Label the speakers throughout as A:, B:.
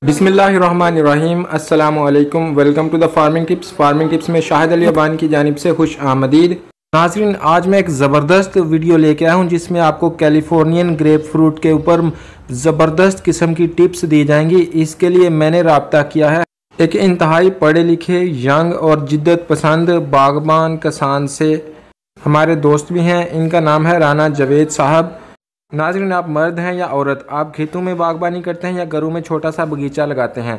A: बिस्मिल्लाहिर्रहमानिर्रहीम अस्सलामुअलैकुम। Welcome to the farming tips में शाहिद अली अबान की जानिब से खुश आमदीद। नाज़रीन, आज मैं एक ज़बरदस्त वीडियो लेके आया हूँ जिसमें आपको कैलिफोर्नियन ग्रेप फ्रूट के ऊपर ज़बरदस्त किस्म की टिप्स दी जाएंगी। इसके लिए मैंने रब्ता किया है एक इंतहाई पढ़े लिखे, यंग और जिद्दत पसंद बागबान किसान से। हमारे दोस्त भी हैं, इनका नाम है राना जवेद साहब। नाज़रीन, आप मर्द हैं या औरत, आप खेतों में बागबानी करते हैं या घरों में छोटा सा बगीचा लगाते हैं,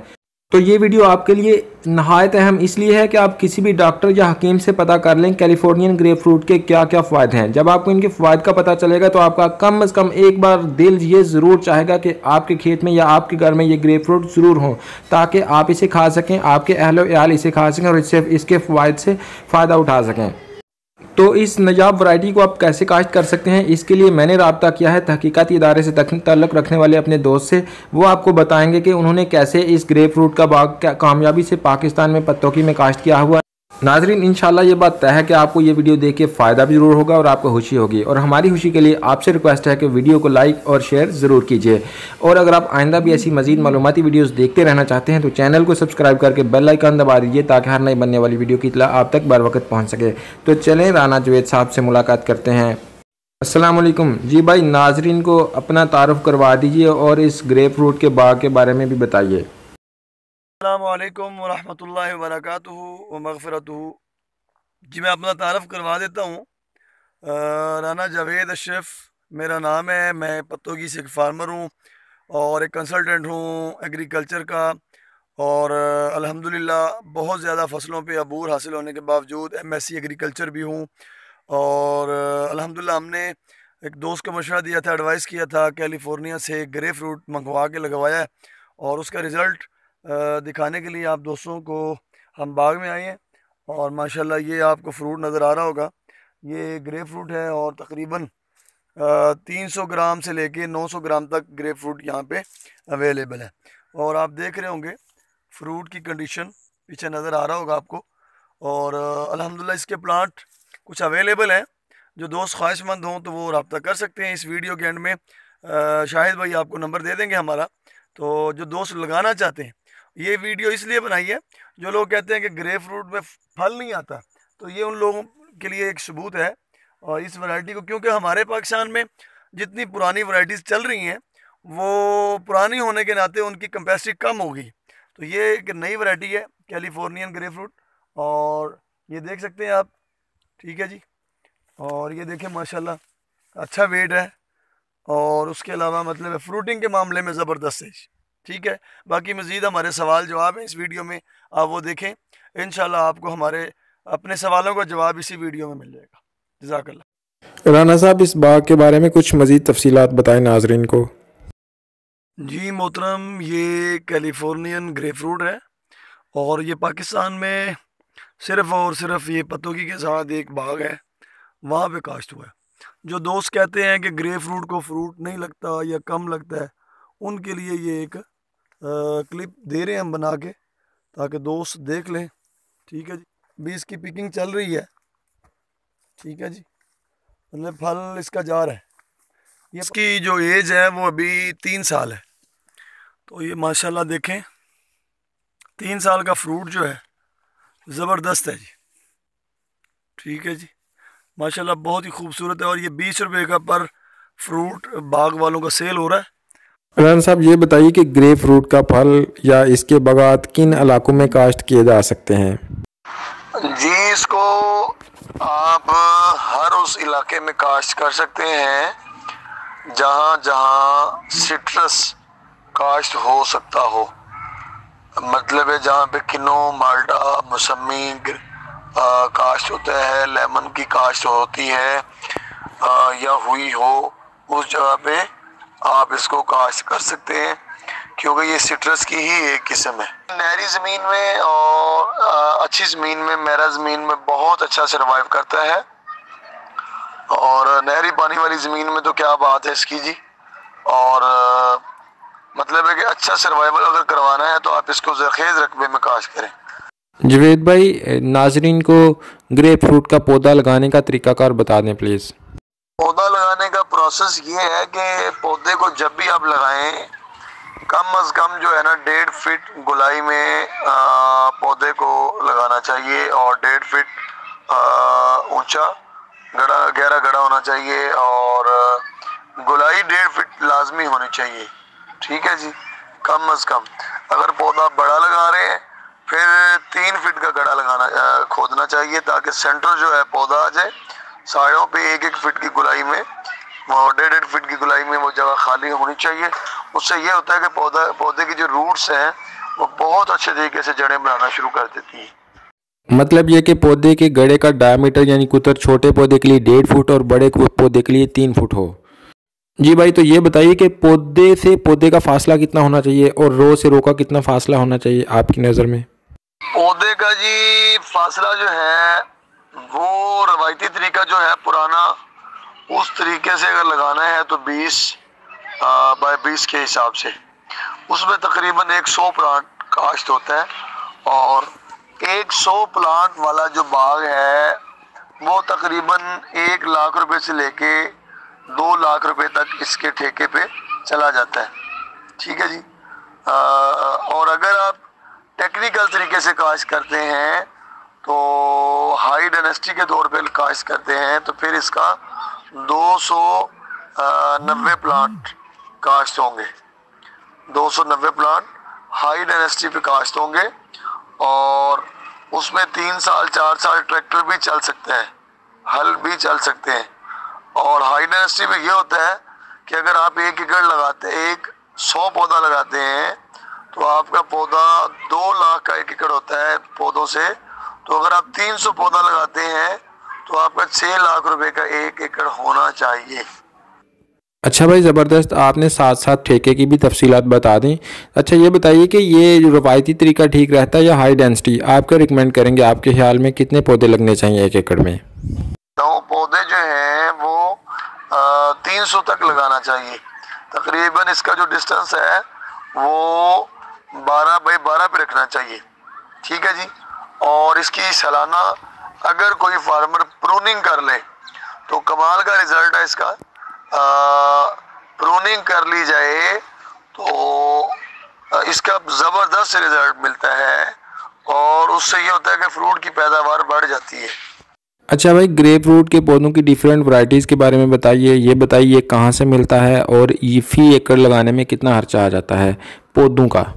A: तो ये वीडियो आपके लिए नहायत अहम इसलिए है कि आप किसी भी डॉक्टर या हकीम से पता कर लें कैलिफोर्नियन ग्रेप फ्रूट के क्या क्या फ़ायदे हैं। जब आपको इनके फ़ायदे का पता चलेगा तो आपका कम से कम एक बार दिल ये ज़रूर चाहेगा कि आपके खेत में या आपके घर में ये ग्रेप फ्रूट ज़रूर हो, ताकि आप इसे खा सकें, आपके अहलो याल इसे खा सकें और इससे इसके फ़ायदे से फ़ायदा उठा सकें। तो इस नायाब वैरायटी को आप कैसे काश्त कर सकते हैं, इसके लिए मैंने रब्ता किया है तहकीकाती इदारे से ताल्लुक़ रखने वाले अपने दोस्त से। वो आपको बताएंगे कि उन्होंने कैसे इस ग्रेप फ्रूट का बाग कामयाबी से पाकिस्तान में पत्तोकी में काश्त किया हुआ है। नाजरीन, इंशाल्लाह ये बात तय है कि आपको ये वीडियो देख के फ़ायदा भी ज़रूर होगा और आपको खुशी होगी। और हमारी खुशी के लिए आपसे रिक्वेस्ट है कि वीडियो को लाइक और शेयर ज़रूर कीजिए। और अगर आप आइंदा भी ऐसी मज़ीद मालूमाती वीडियोस देखते रहना चाहते हैं तो चैनल को सब्सक्राइब करके बेल आइकन दबा दीजिए ताकि हर नई बनने वाली वीडियो की इत्तला आप तक बर वक्त पहुँच सके। तो चलें राना जवेद साहब से मुलाकात करते हैं। अस्सलाम वालेकुम जी भाई, नाजरीन को अपना तारुफ करवा दीजिए और इस ग्रेप फ्रूट के बाग के बारे में भी बताइए।
B: अस्सलाम वालेकुम वरहमतुल्लाहि वबरकातुहू व मग़फ़िरतुहू। जी, मैं अपना तारफ़ करवा देता हूँ। राना जावेद अशरफ मेरा नाम है। मैं पत्तोगी से एक फार्मर हूँ और एक कंसल्टेंट हूँ एग्रीकल्चर का। और अल्हम्दुलिल्लाह बहुत ज़्यादा फ़सलों पे अबूर हासिल होने के बावजूद एमएससी एग्रीकल्चर भी हूँ। और अल्हम्दुलिल्लाह हमने एक दोस्त को मशवरा दिया था, एडवाइस किया था, कैलिफोर्निया से ग्रेप फ्रूट मंगवा के लगवाया है और उसका रिज़ल्ट दिखाने के लिए आप दोस्तों को हम बाग में आए हैं। और माशाल्लाह ये आपको फ्रूट नज़र आ रहा होगा, ये ग्रेप फ्रूट है और तकरीबन 300 ग्राम से लेके 900 ग्राम तक ग्रेप फ्रूट यहाँ पे अवेलेबल है। और आप देख रहे होंगे फ्रूट की कंडीशन पीछे नज़र आ रहा होगा आपको। और अल्हम्दुलिल्लाह इसके प्लांट कुछ अवेलेबल हैं। जो दोस्त ख्वाहिशमंद हों तो वो रब्ता कर सकते हैं। इस वीडियो के एंड में शाहिद भाई आपको नंबर दे देंगे हमारा। तो जो दोस्त लगाना चाहते हैं, ये वीडियो इसलिए बनाई है, जो लोग कहते हैं कि ग्रेप फ्रूट में फल नहीं आता, तो ये उन लोगों के लिए एक सबूत है। और इस वैरायटी को, क्योंकि हमारे पाकिस्तान में जितनी पुरानी वैरायटीज़ चल रही हैं वो पुरानी होने के नाते उनकी कैपेसिटी कम होगी। तो ये एक नई वैरायटी है कैलिफोर्नियन ग्रेप फ्रूट। और ये देख सकते हैं आप, ठीक है जी। और ये देखें माशाल्लाह अच्छा वेट है। और उसके अलावा मतलब फ्रूटिंग के मामले में ज़बरदस्त है, ठीक है। बाकी मज़ीद हमारे सवाल जवाब हैं इस वीडियो में, आप वो देखें। इंशाल्लाह आपको हमारे अपने सवालों का जवाब इसी वीडियो में मिल जाएगा। जज़ाकल्लाह।
A: राना साहब, इस बाग के बारे में कुछ मज़ीद तफसीलात बताएं नाजरीन को।
B: जी मोहतरम, ये कैलिफोर्नियन ग्रेप फ्रूट है और ये पाकिस्तान में सिर्फ़ और सिर्फ ये पत्तोगी के साथ एक बाग है, वहाँ पे काश्त हुआ है। जो दोस्त कहते हैं कि ग्रेप फ्रूट को फ्रूट नहीं लगता या कम लगता है, उनके लिए ये एक क्लिप दे रहे हैं हम बना के, ताकि दोस्त देख लें, ठीक है जी। भी इसकी पिकिंग चल रही है, ठीक है जी। मतलब फल इसका जा रहा है। ये इसकी जो एज है वो अभी 3 साल है। तो ये माशाल्लाह देखें 3 साल का फ्रूट जो है ज़बरदस्त है जी, ठीक है जी। माशाल्लाह बहुत ही खूबसूरत है। और ये 20 रुपये का पर फ्रूट बाग वालों का सेल हो रहा है।
A: राना साहब, ये बताइए कि ग्रेप फ्रूट का फल या इसके बागात किन इलाकों में काश्त किए जा सकते हैं?
B: जी, इसको आप हर उस इलाके में काश्त कर सकते हैं जहाँ जहाँ सिट्रस काश्त हो सकता हो। मतलब है जहाँ पे किनो, माल्टा, मौसमी काश्त होता है, लेमन की काश्त होती है या हुई हो, उस जगह पे आप इसको काश्त कर सकते हैं, क्योंकि ये सिट्रस की ही एक किस्म है। नहरी ज़मीन में और अच्छी ज़मीन में, मेरा ज़मीन में बहुत अच्छा सर्वाइव करता है। और नहरी पानी वाली ज़मीन में तो क्या बात है इसकी जी। और मतलब है कि अच्छा सर्वाइवल अगर करवाना है तो आप इसको ज़रखेज़ रकबे में काश्त करें।
A: जवेद भाई, नाजरीन को ग्रेप फ्रूट का पौधा लगाने का तरीकाकार बता दें प्लीज़।
B: पौधा लगाने का प्रोसेस ये है कि पौधे को जब भी आप लगाएं कम अज़ कम जो है ना 1.5 फीट गुलाई में पौधे को लगाना चाहिए और 1.5 फीट ऊंचा गहरा गड़ा होना चाहिए और गुलाई 1.5 फीट लाजमी होनी चाहिए। ठीक है जी, कम अज़ कम। अगर पौधा बड़ा लगा रहे हैं फिर 3 फीट का गड़ा लगाना खोदना चाहिए ताकि सेंटर जो है पौधा आ जाए। साइडों पे 1-1 फीट की गुलाई में और 1.5 फीट की गुलाई में वो जगह खाली होनी चाहिए। उससे ये होता है कि पौधे की जो रूट्स हैं वो बहुत अच्छे तरीके से जड़ें बनाना शुरू कर देती हैं।
A: मतलब ये कि पौधे के गड़े का डायमीटर यानी कुतर छोटे पौधे के लिए 1.5 फुट और बड़े पौधे के लिए 3 फुट हो। जी भाई, तो ये बताइए कि पौधे से पौधे का फासला कितना होना चाहिए और रो से रो का कितना फासला होना चाहिए आपकी नज़र में?
B: पौधे का जी फासला जो है वो रवायती तरीका जो है पुराना, उस तरीके से अगर लगाना है तो 20 बाय 20 के हिसाब से उसमें तकरीबन 100 प्लांट काश्त होता है और 100 प्लांट वाला जो बाग है वो तकरीबन 1 लाख रुपए से लेके 2 लाख रुपए तक इसके ठेके पे चला जाता है। ठीक है जी। और अगर आप टेक्निकल तरीके से काश्त करते हैं तो हाई डेंसिटी के तौर पे काश्त करते हैं तो फिर इसका 290 प्लांट काश्त होंगे। 290 प्लांट हाई डेंसिटी पे काश्त होंगे और उसमें 3 साल 4 साल ट्रैक्टर भी चल सकते हैं, हल भी चल सकते हैं। और हाई डेंसिटी में ये होता है कि अगर आप 1 एकड़ लगाते हैं, 100 पौधा लगाते हैं तो आपका पौधा 2 लाख का 1 एकड़ होता है पौधों से। तो अगर आप 300 पौधा लगाते हैं तो आपका 6 लाख रुपए का 1 एकड़ होना चाहिए।
A: अच्छा भाई, ज़बरदस्त। आपने साथ साथ ठेके की भी तफसीलात बता दी। अच्छा ये बताइए कि ये जो रवायती तरीका ठीक रहता है या हाई डेंसिटी? आप क्या रिकमेंड करेंगे? आपके ख्याल में कितने पौधे लगने चाहिए 1 एकड़ में?
B: तो पौधे जो हैं वो 300 तक लगाना चाहिए। तकरीबन इसका जो डिस्टेंस है वो 12 बाई 12 पे रखना चाहिए। ठीक है जी। और इसकी सालाना अगर कोई फार्मर प्रूनिंग कर ले तो कमाल का रिजल्ट है इसका। प्रूनिंग कर ली जाए तो इसका ज़बरदस्त रिजल्ट मिलता है और उससे ये होता है कि फ्रूट की पैदावार बढ़ जाती है।
A: अच्छा भाई, ग्रेप फ्रूट के पौधों की डिफरेंट वैरायटीज़ के बारे में बताइए। ये बताइए कहाँ से मिलता है और ये फी एकड़ लगाने में कितना खर्चा आ जाता है पौधों का?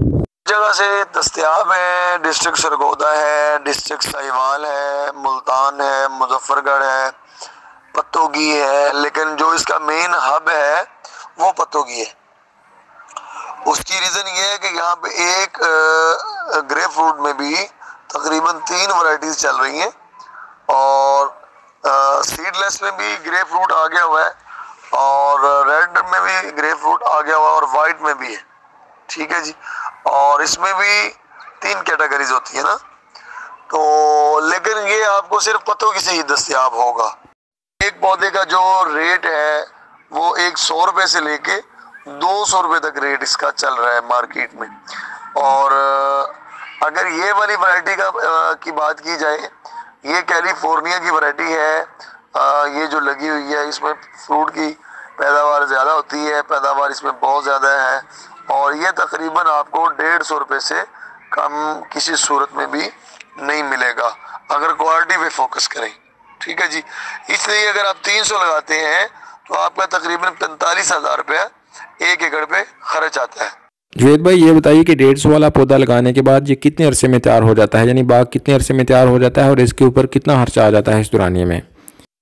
B: जगह से दस्तयाब है। डिस्ट्रिक्ट सरगोदा है, डिस्ट्रिक्ट साहिवाल है, मुल्तान है, मुजफ्फरगढ़ है, पत्तोगी है, लेकिन जो इसका मेन हब है वो पत्तोगी है। उसकी रीज़न ये है कि यहाँ पे एक ग्रेप फ्रूट में भी तकरीबन 3 वैरायटीज़ चल रही हैं और सीडलेस में भी ग्रेप फ्रूट आ गया हुआ है और रेड में भी ग्रेप फ्रूट आ गया हुआ है और वाइट में भी है। ठीक है जी। और इसमें भी 3 कैटेगरीज होती है ना, तो लेकिन ये आपको सिर्फ पत्तों से ही दस्तयाब होगा। एक पौधे का जो रेट है वो 100 रुपये से लेके 200 रुपये तक रेट इसका चल रहा है मार्केट में। और अगर ये वाली वैरायटी की बात की जाए, ये कैलिफोर्निया की वैरायटी है। ये जो लगी हुई है इसमें फ्रूट की पैदावार ज़्यादा होती है, पैदावार इसमें बहुत ज़्यादा है और ये तकरीबन आपको 150 रुपये से कम किसी सूरत में भी नहीं मिलेगा अगर क्वालिटी पे फोकस करें। ठीक है जी। इसलिए अगर आप 300 लगाते हैं तो आपका तकरीबन 45,000 रुपया 1 एकड़ पे खर्च आता है।
A: जुवेद भाई, ये बताइए कि 150 वाला पौधा लगाने के बाद ये कितने अरसे में तैयार हो जाता है, यानी बाग कितने अरसे में तैयार हो जाता है और इसके ऊपर कितना खर्चा आ जाता है इस दौरानिए में?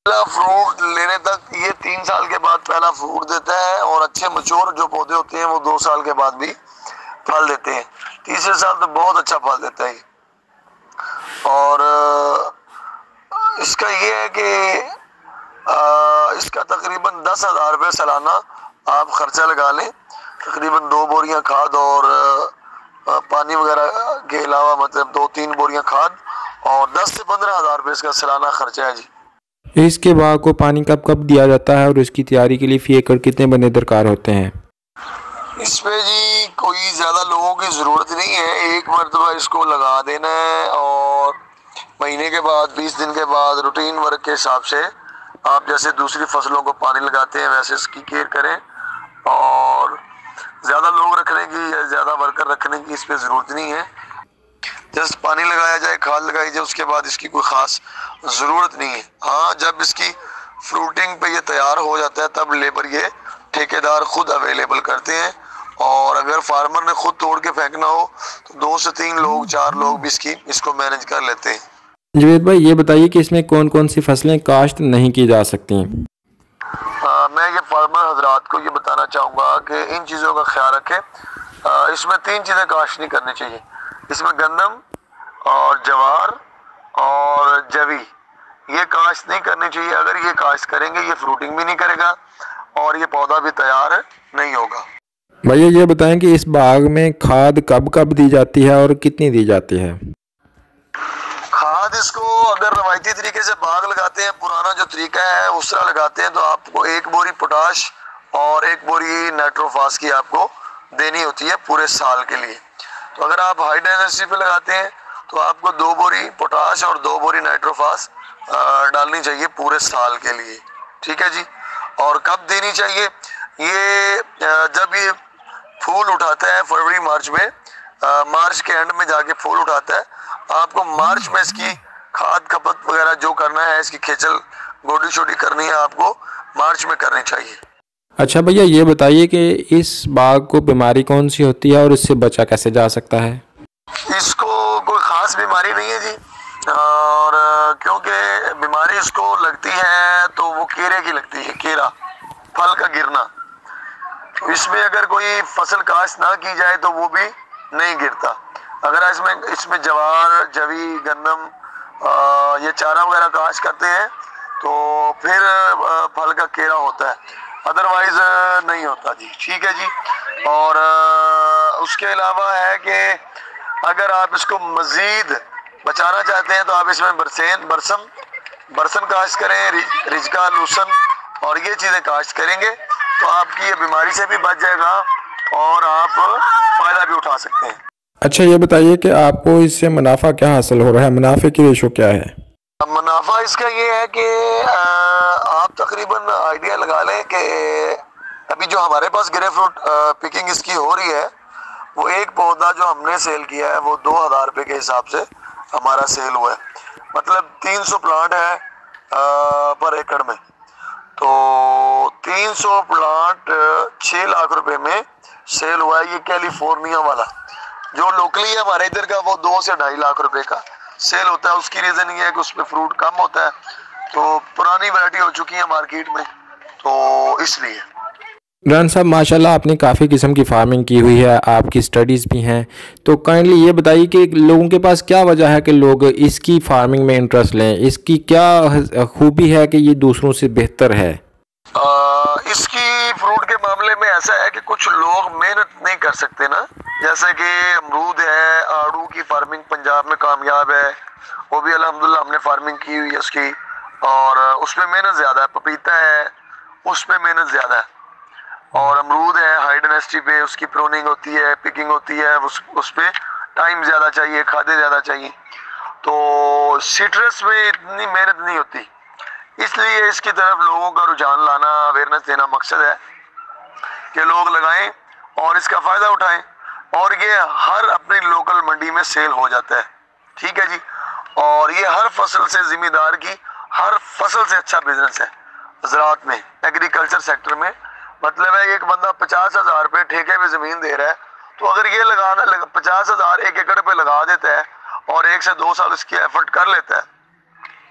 B: पहला फ्रूट लेने तक ये 3 साल के बाद पहला फ्रूट देता है और अच्छे मच्योर जो पौधे होते हैं वो 2 साल के बाद भी फल देते हैं। तीसरे साल तो बहुत अच्छा फल देता है। और इसका ये है कि इसका तकरीबन 10,000 रुपये सालाना आप खर्चा लगा लें। तकरीबन 2 बोरियां खाद और पानी वगैरह के अलावा मतलब 2-3 बोरियां खाद और 10 से 15,000 रुपये इसका सालाना खर्चा है जी।
A: इसके बाग को पानी कब कब दिया जाता है और इसकी तैयारी के लिए फी एकड़ कितने बंदे दरकार होते हैं?
B: इसमें जी कोई ज़्यादा लोगों की ज़रूरत नहीं है। एक मरतबा इसको लगा देना है और महीने के बाद 20 दिन के बाद रूटीन वर्क के हिसाब से आप जैसे दूसरी फसलों को पानी लगाते हैं वैसे इसकी केयर करें और ज़्यादा लोग रखने की या ज़्यादा वर्कर रखने की इस पर ज़रूरत नहीं है। जस्ट पानी लगाया जाए, खाद लगाई जाए, उसके बाद इसकी कोई ख़ास ज़रूरत नहीं है। हाँ, जब इसकी फ्रूटिंग पे ये तैयार हो जाता है तब लेबर ये ठेकेदार खुद अवेलेबल करते हैं, और अगर फार्मर ने खुद तोड़ के फेंकना हो तो 2 से 3 लोग 4 लोग भी इसको मैनेज कर लेते हैं।
A: जवेद भाई, ये बताइए कि इसमें कौन कौन सी फसलें काश्त नहीं की जा सकती?
B: मैं ये फार्मर हजरात को ये बताना चाहूँगा कि इन चीज़ों का ख्याल रखें। इसमें 3 चीज़ें काश्त नहीं करनी चाहिए। इसमें गंदम और जवार और जवी, ये काश्त नहीं करनी चाहिए। अगर ये काश्त करेंगे ये फ्रूटिंग भी नहीं करेगा और ये पौधा भी तैयार नहीं होगा।
A: भैया ये बताएं कि इस बाग में खाद कब कब दी जाती है और कितनी दी जाती है?
B: खाद इसको अगर रवायती तरीके से बाग लगाते हैं, पुराना जो तरीका है उस तरह लगाते हैं, तो आपको 1 बोरी पोटाश और 1 बोरी नाइट्रोफास की आपको देनी होती है पूरे साल के लिए। तो अगर आप हाई डेंसिटी पे लगाते हैं तो आपको 2 बोरी पोटाश और 2 बोरी नाइट्रोफास डालनी चाहिए पूरे साल के लिए। ठीक है जी। और कब देनी चाहिए? ये जब ये फूल उठाता है फरवरी मार्च में, मार्च के एंड में जाके फूल उठाता है, आपको मार्च में इसकी खाद खपत वगैरह जो करना है, इसकी खेचल गोडी छोटी करनी है, आपको मार्च में करनी चाहिए।
A: अच्छा भैया, ये बताइए कि इस बाग को बीमारी कौन सी होती है और इससे बचा कैसे जा सकता है?
B: इसको कोई ख़ास बीमारी नहीं है जी, और क्योंकि बीमारी इसको लगती है तो वो कीड़े की लगती है, कीड़ा, फल का गिरना। तो इसमें अगर कोई फसल काश्त ना की जाए तो वो भी नहीं गिरता। अगर इसमें जवार, जवी, गंदम ये चारा वगैरह काश्त करते हैं तो फिर फल का कीड़ा होता है, अदरवाइज नहीं होता जी। ठीक है जी। और उसके अलावा है कि अगर आप इसको मज़ीद बचाना चाहते हैं तो आप इसमें बरसन काश्त करें, रिजका, लूसन और ये चीज़ें काश्त करेंगे तो आपकी ये बीमारी से भी बच जाएगा और आप फ़ायदा भी उठा सकते हैं।
A: अच्छा, ये बताइए कि आपको इससे मुनाफा क्या हासिल हो रहा है? मुनाफे की रेशो क्या है?
B: मुनाफा इसका ये है कि आप तकरीबन आइडिया लगा लें कि अभी जो हमारे पास ग्रेप फ्रूट पिकिंग इसकी हो रही है, वो एक पौधा जो हमने सेल किया है वो 2000 रुपये के हिसाब से हमारा सेल हुआ है। मतलब 300 प्लांट है पर एकड़ में, तो 300 प्लांट 6 लाख रुपए में सेल हुआ है। ये कैलिफोर्निया वाला जो लोकली है हमारे इधर का, वो 2 से 2.5 लाख रुपए का सेल होता है। उसकी रीज़न ये है कि उसमें फ्रूट कम होता है, तो पुरानी वैरायटी हो चुकी है मार्केट में, तो इसलिए।
A: इमरान साहब, माशाल्लाह आपने काफ़ी किस्म की फार्मिंग की हुई है, आपकी स्टडीज़ भी हैं, तो काइंडली ये बताइए कि लोगों के पास क्या वजह है कि लोग इसकी फार्मिंग में इंटरेस्ट लें? इसकी क्या खूबी है कि ये दूसरों से बेहतर है?
B: इसकी फ्रूट के मामले में ऐसा है कि कुछ लोग मेहनत नहीं कर सकते ना, जैसे कि अमरूद है, आड़ू की फार्मिंग पंजाब में कामयाब है, वो भी अल्हम्दुलिल्लाह हमने फार्मिंग की हुई है उसकी, और उसमें मेहनत ज़्यादा है। पपीता है, उसमें मेहनत ज़्यादा है, और अमरूद है हाई डेंसिटी पे, उसकी प्रूनिंग होती है, पिकिंग होती है, उस पर टाइम ज़्यादा चाहिए, खादें ज़्यादा चाहिए। तो सिट्रस में इतनी मेहनत नहीं होती, इसलिए इसकी तरफ लोगों का रुझान लाना, अवेयरनेस देना मकसद है कि लोग लगाएं और इसका फ़ायदा उठाएं, और ये हर अपनी लोकल मंडी में सेल हो जाता है। ठीक है जी। और ये हर फसल से, ज़िम्मेदार की हर फसल से अच्छा बिजनेस है ज़राअत में, एग्रीकल्चर सेक्टर में। मतलब है एक बंदा 50,000 रुपये ठेके पे ज़मीन दे रहा है, तो अगर ये 50,000 1 एकड़ पे लगा देता है और 1 से 2 साल इसकी एफर्ट कर लेता है,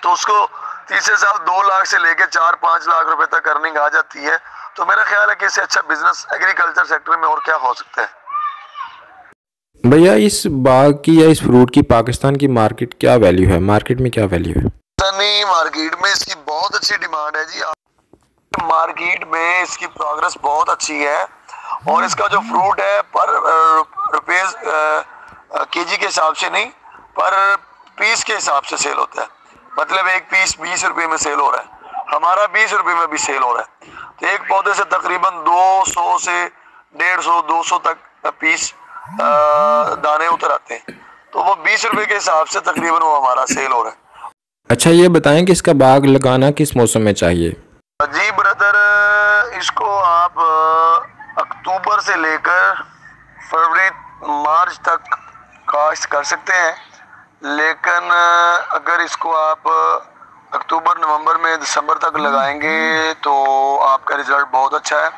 B: तो उसको तीसरे साल 2 लाख से लेके 4-5 लाख रुपए तक अर्निंग आ जाती है। तो मेरा ख्याल है कि इससे अच्छा बिजनेस एग्रीकल्चर सेक्टर में और क्या हो सकता है।
A: भैया, इस बाग की या इस फ्रूट की पाकिस्तान की मार्केट क्या वैल्यू है? मार्केट में क्या वैल्यू है?
B: मार्केट में इसकी बहुत अच्छी डिमांड है जी। मार्केट में इसकी प्रोग्रेस बहुत अच्छी है, और इसका जो फ्रूट है पर रुपीज केजी के हिसाब से नहीं, पर पीस के हिसाब से सेल होता है। मतलब एक पीस 20 रुपये में सेल हो रहा है, हमारा 20 रुपये में भी सेल हो रहा है। तो एक पौधे से तकरीबन 200 से 150, 200 तक पीस दाने उतर आते हैं, तो वो 20 रुपये के हिसाब से तकरीबन वो हमारा सेल हो रहा है।
A: अच्छा, ये बताएं कि इसका बाग लगाना किस मौसम में चाहिए?
B: जी ब्रदर, इसको आप अक्टूबर से लेकर फरवरी मार्च तक काश्त कर सकते हैं, लेकिन अगर इसको आप अक्टूबर नवंबर में दिसंबर तक लगाएंगे तो आपका रिज़ल्ट बहुत अच्छा है।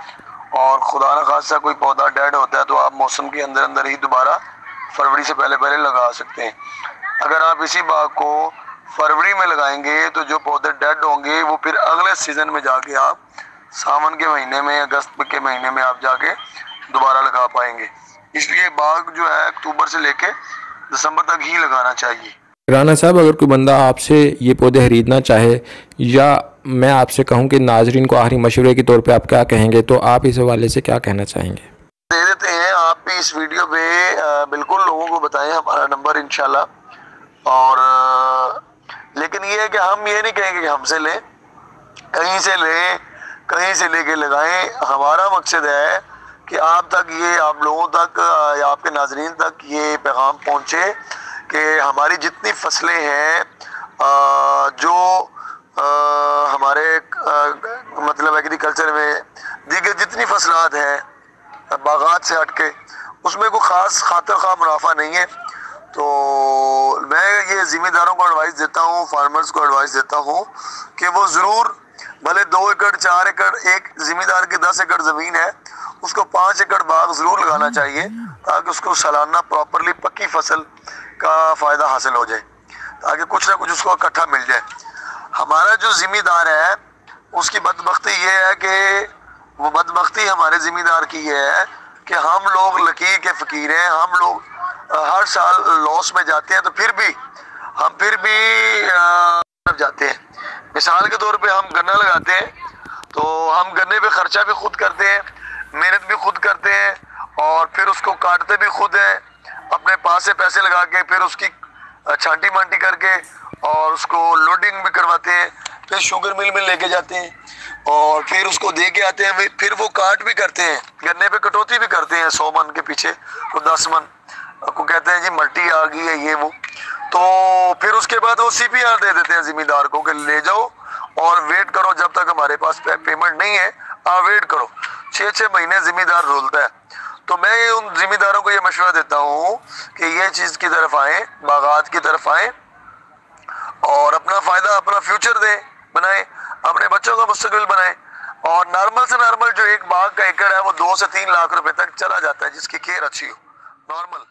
B: और खुदा न खासा कोई पौधा डेड होता है तो आप मौसम के अंदर अंदर ही दोबारा फरवरी से पहले पहले लगा सकते हैं। अगर आप इसी बाग को फरवरी में लगाएंगे तो जो पौधे डेड होंगे वो फिर अगले सीज़न में जाके आप सावन के महीने में, अगस्त के महीने में आप जाके दोबारा लगा पाएंगे। इसलिए बाग जो है अक्टूबर से लेके दिसंबर तक ही लगाना चाहिए।
A: राना साहब, अगर कोई बंदा आपसे ये पौधे खरीदना चाहे, या मैं आपसे कहूं कि नाजरीन को आखिरी मशवरे के तौर पे आप क्या कहेंगे, तो आप इस हवाले से क्या कहना चाहेंगे?
B: दे देते हैं, आप भी इस वीडियो पे बिल्कुल लोगों को बताएं हमारा नंबर इंशाल्लाह। और लेकिन ये है कि हम ये नहीं कहेंगे कि हमसे लें, कहीं से लें, कहीं से लेके लगाएं। हमारा मकसद है कि आप तक ये, आप लोगों तक या आपके नाजरीन तक ये पैगाम पहुँचे कि हमारी जितनी फसलें हैं, जो हमारे मतलब एग्रीकल्चर में दीगर जितनी फसलात हैं बागात से हटके, उसमें कोई ख़ास खातिर खा मुनाफा नहीं है। तो मैं ये ज़िम्मेदारों को एडवाइस देता हूँ, फार्मर्स को एडवाइस देता हूँ कि वो ज़रूर, भले 2 एकड़ 4 एकड़, एक ज़िम्मेदार की 10 एकड़ ज़मीन है उसको 5 एकड़ बाग ज़रूर लगाना चाहिए, ताकि उसको सालाना प्रॉपरली पक्की फसल का फ़ायदा हासिल हो जाए, ताकि कुछ ना कुछ उसको इकट्ठा मिल जाए। हमारा जो ज़िम्मेदार है उसकी बदबख्ती ये है कि वो बदबख्ती हमारे ज़िम्मेदार की ये है कि हम लोग लकीर के फ़कीर हैं। हम लोग हर साल लॉस में जाते हैं, तो फिर भी हम जाते हैं। मिसाल के तौर पे हम गन्ना लगाते हैं तो हम गन्ने पे ख़र्चा भी खुद करते हैं, मेहनत भी खुद करते हैं, और फिर उसको काटते भी खुद हैं अपने पास से पैसे लगा के, फिर उसकी छांटी मांटी करके और उसको लोडिंग भी करवाते हैं, फिर शुगर मिल में लेके जाते हैं और फिर उसको दे के आते हैं। फिर वो काट भी करते हैं, गन्ने पे कटौती भी करते हैं 100 मन के पीछे, तो 10 मन को कहते हैं जी मल्टी आ गई है ये वो। तो फिर उसके बाद वो CPR दे देते हैं ज़िम्मेदार को कि ले जाओ और वेट करो, जब तक हमारे पास पेमेंट नहीं है आप वेट करो। 6-6 महीने ज़िम्मेदार रोलता है। तो मैं उन ज़िम्मेदारों को ये मशवरा देता हूँ कि ये चीज़ की तरफ आएँ, बागात की तरफ आएँ और अपना फ़ायदा, अपना फ्यूचर बनाएं, अपने बच्चों का मुस्तकबिल बनाएं। और नॉर्मल से नॉर्मल जो एक बाग का एकड़ है वो 2 से 3 लाख रुपए तक चला जाता है, जिसकी केयर अच्छी हो, नॉर्मल।